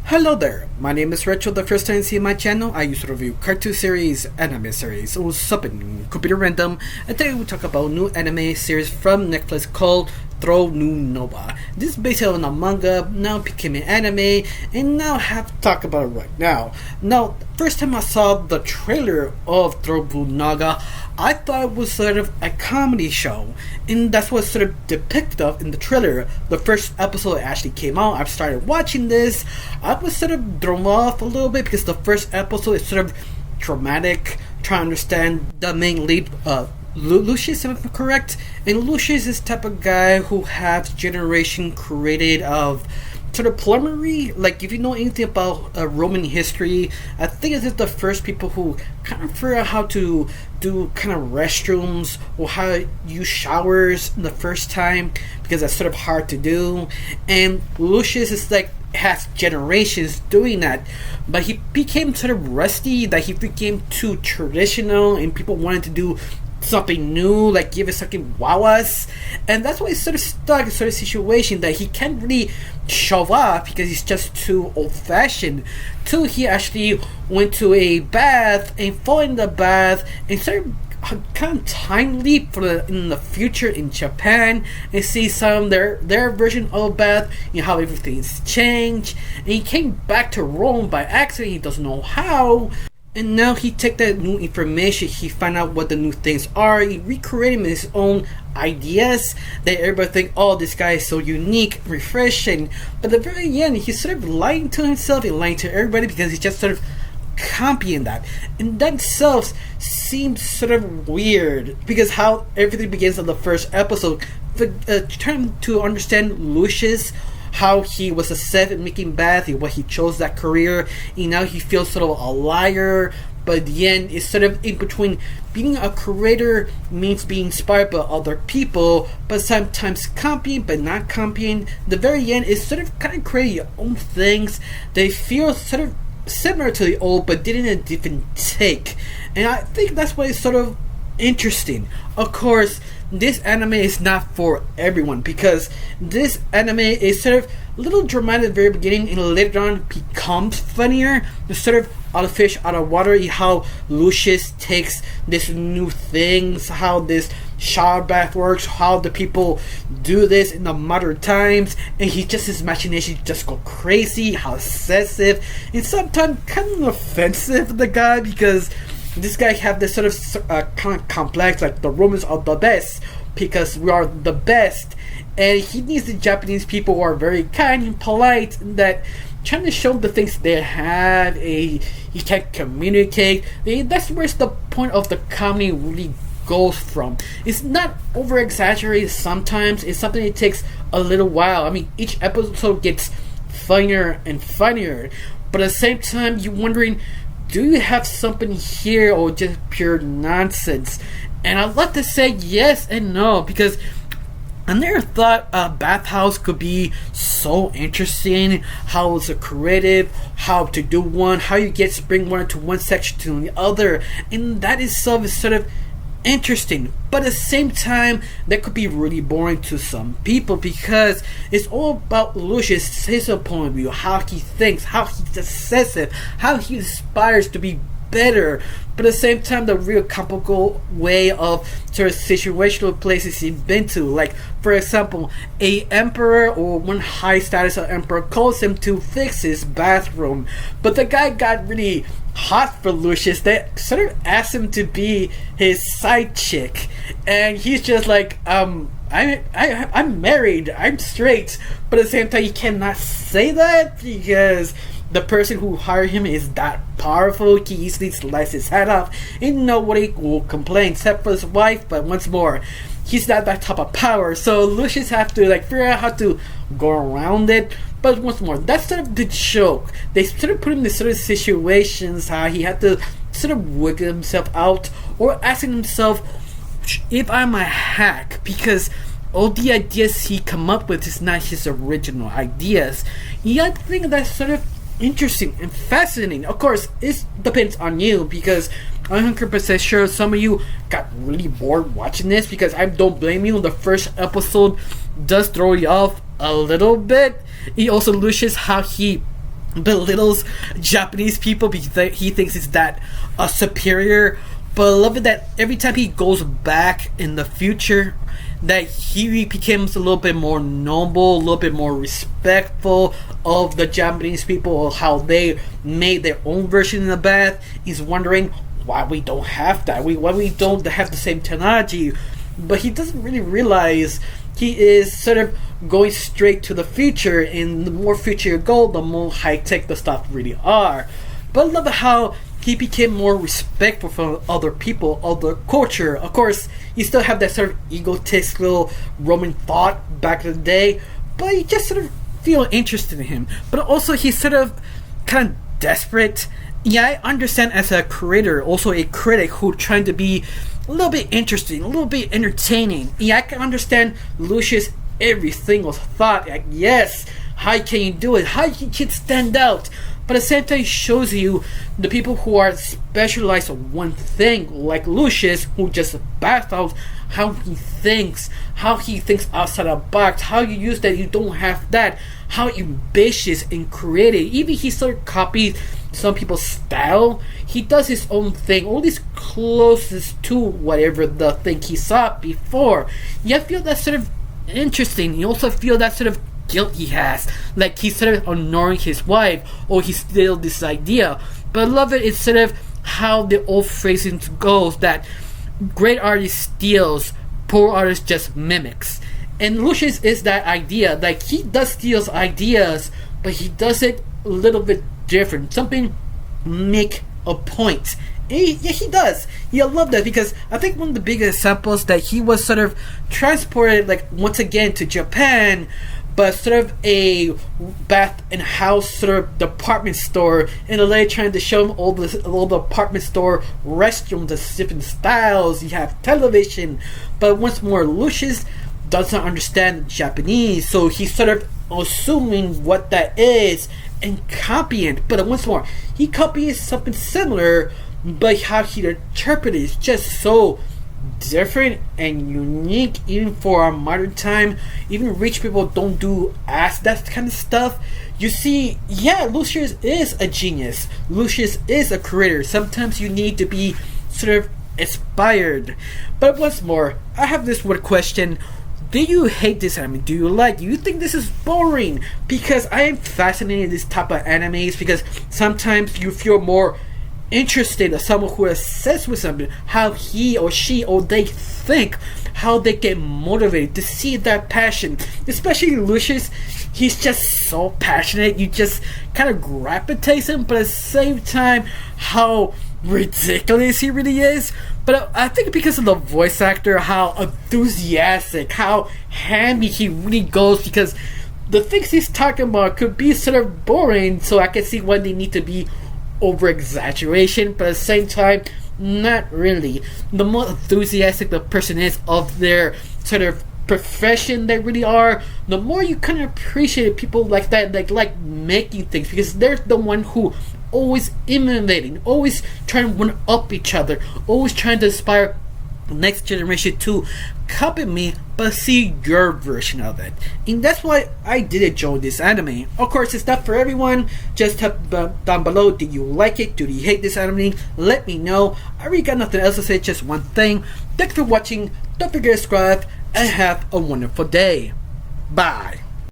Hello there, my name is Rachel. The first time you see my channel, I used to review cartoon series, anime series, or something computer random, and today we talk about a new anime series from Netflix called Therme Nova. This is based on a manga, now became an anime, and now I have to talk about it right now. Now, first time I saw the trailer of Therme Nova, I thought it was sort of a comedy show, and that's what sort of depicted of in the trailer. The first episode actually came out, I started watching this, I was sort of thrown off a little bit because the first episode is sort of dramatic, trying to understand the main lead, Lucius, if I'm correct. And Lucius is the type of guy who has generation created of sort of plumbering. Like, if you know anything about Roman history, I think this is the first people who kind of figure out how to do kind of restrooms or how to use showers the first time, because that's sort of hard to do. And Lucius is like has generations doing that, but he became sort of rusty, that he became too traditional and people wanted to do something new, like give it something wow us, and that's why he's sort of stuck in sort of situation that he can't really show up because he's just too old-fashioned. Till he actually went to a bath and fall in the bath and started kind of time leap for in the future in Japan and see some their version of bath, how everything's changed, and he came back to Rome by accident. He doesn't know how. And now he take that new information, he find out what the new things are, he recreated his own ideas that everybody think, oh, this guy is so unique, refreshing. But at the very end, he's sort of lying to himself and lying to everybody because he's just sort of copying that. And that itself seems sort of weird because how everything begins on the first episode. Trying to understand Lucius, how he was a set in making bath and what he chose that career, and now he feels sort of a liar. But at the end, it's sort of in between. Being a creator means being inspired by other people, but sometimes copying but not copying. The very end is sort of kind of creating your own things. They feel sort of similar to the old but did in a different take, and I think that's why it's sort of interesting. Of course, this anime is not for everyone because this anime is sort of a little dramatic at the very beginning and later on becomes funnier. It's sort of out of fish out of water, how Lucius takes this new things, how this shower bath works, how the people do this in the modern times, and his imagination just go crazy, how excessive and sometimes kind of offensive, the guy, because this guy have this sort of kind of complex, like the Romans are the best because we are the best, and he needs the Japanese people who are very kind and polite, that trying to show the things they have. He can't communicate. That's where the point of the comedy really goes from. It's not over exaggerated sometimes. It's something that takes a little while. I mean, each episode gets funnier and funnier, but at the same time you're wondering, do you have something here or just pure nonsense? And I'd like to say yes and no, because I never thought a bathhouse could be so interesting. How it's a creative, how to do one, how you get spring water to one section to the other, and that itself is sort of interesting. But at the same time, that could be really boring to some people because it's all about Lucius, his point of view, how he thinks, how he's excessive, how he aspires to be better. But at the same time, the real comical way of sort of situational places he's been to. Like, for example, a emperor or one high status emperor calls him to fix his bathroom, but the guy got really hot for Lucius. They sort of asked him to be his side chick, and he's just like, I'm married, I'm straight. But at the same time, he cannot say that because the person who hired him is that powerful. He easily slices his head off and nobody will complain except for his wife. But once more, he's not that type of power, so Lucius have to figure out how to go around it. But once more, that's sort of the joke. They sort of put him in this sort of situations how he had to sort of wiggle himself out, or asking himself, if I'm a hack, because all the ideas he come up with is not his original ideas. I think that's sort of interesting and fascinating. Of course, it depends on you, because I'm 100% sure some of you got really bored watching this, because I don't blame you. The first episode does throw you off a little bit. He also loses how he belittles Japanese people because he thinks he's that superior. But I love it that every time he goes back in the future, that he becomes a little bit more noble, a little bit more respectful of the Japanese people, how they made their own version of the bath. He's wondering why we don't have that, why we don't have the same technology. But he doesn't really realize he is sort of going straight to the future, and the more future you go, the more high-tech the stuff really are. But I love how he became more respectful for other people, other culture. Of course, you still have that sort of egotistical Roman thought back in the day, but you just sort of feel interested in him. But also, he's sort of kind of desperate. Yeah, I understand as a creator, also a critic who trying to be a little bit interesting, a little bit entertaining. Yeah, I can understand Lucius' every single thought. Like, yes, how can you do it? How you can stand out? But at the same time, it shows you the people who are specialized on one thing, like Lucius, who just baffles how he thinks outside the box, how you use that, you don't have that, how ambitious and creative. Even he sort of copies some people's style. He does his own thing, always closest to whatever the thing he saw before. You feel that sort of interesting. You also feel that sort of guilt he has, like he's sort of ignoring his wife, or he steals this idea. But I love it. It's sort of how the old phrasing goes, that great artist steals, poor artist just mimics. And Lucius is that idea. Like, he does steals ideas, but he does it a little bit different. Something make a point. Yeah, he does. Yeah, I love that, because I think one of the biggest examples that he was sort of transported, like, once again to Japan, but sort of a bath and house sort of department store, and LA trying to show him all the apartment store restrooms, the different styles. You have television, but once more, Lucius doesn't understand Japanese, so he's sort of assuming what that is and copying it. But once more, he copies something similar, but how he interprets it is just so different and unique, even for our modern time. Even rich people don't do that kind of stuff. You see, yeah, Lucius is a genius. Lucius is a creator. Sometimes you need to be sort of inspired. But once more, I have this one question. Do you hate this anime? Do you think this is boring? Because I am fascinated in this type of animes, because sometimes you feel more interested in someone who is obsessed with something, how he or she or they think, how they get motivated to see that passion. Especially Lucius, he's just so passionate, you just kind of gravitate him, but at the same time, how ridiculous he really is. But I think because of the voice actor, how enthusiastic, how handy he really goes, because the things he's talking about could be sort of boring, so I can see when they need to be over exaggeration, but at the same time, not really. The more enthusiastic the person is of their sort of profession they really are, the more you kind of appreciate people like that, like making things, because they're the one who always innovating, always trying to one up each other, always trying to inspire the next generation to copy me, but see your version of it. And that's why I did enjoy this anime. Of course, it's not for everyone. Just type down below, do you like it? Do you hate this anime? Let me know. I really got nothing else to say, just one thing. Thanks for watching. Don't forget to subscribe, and have a wonderful day. Bye.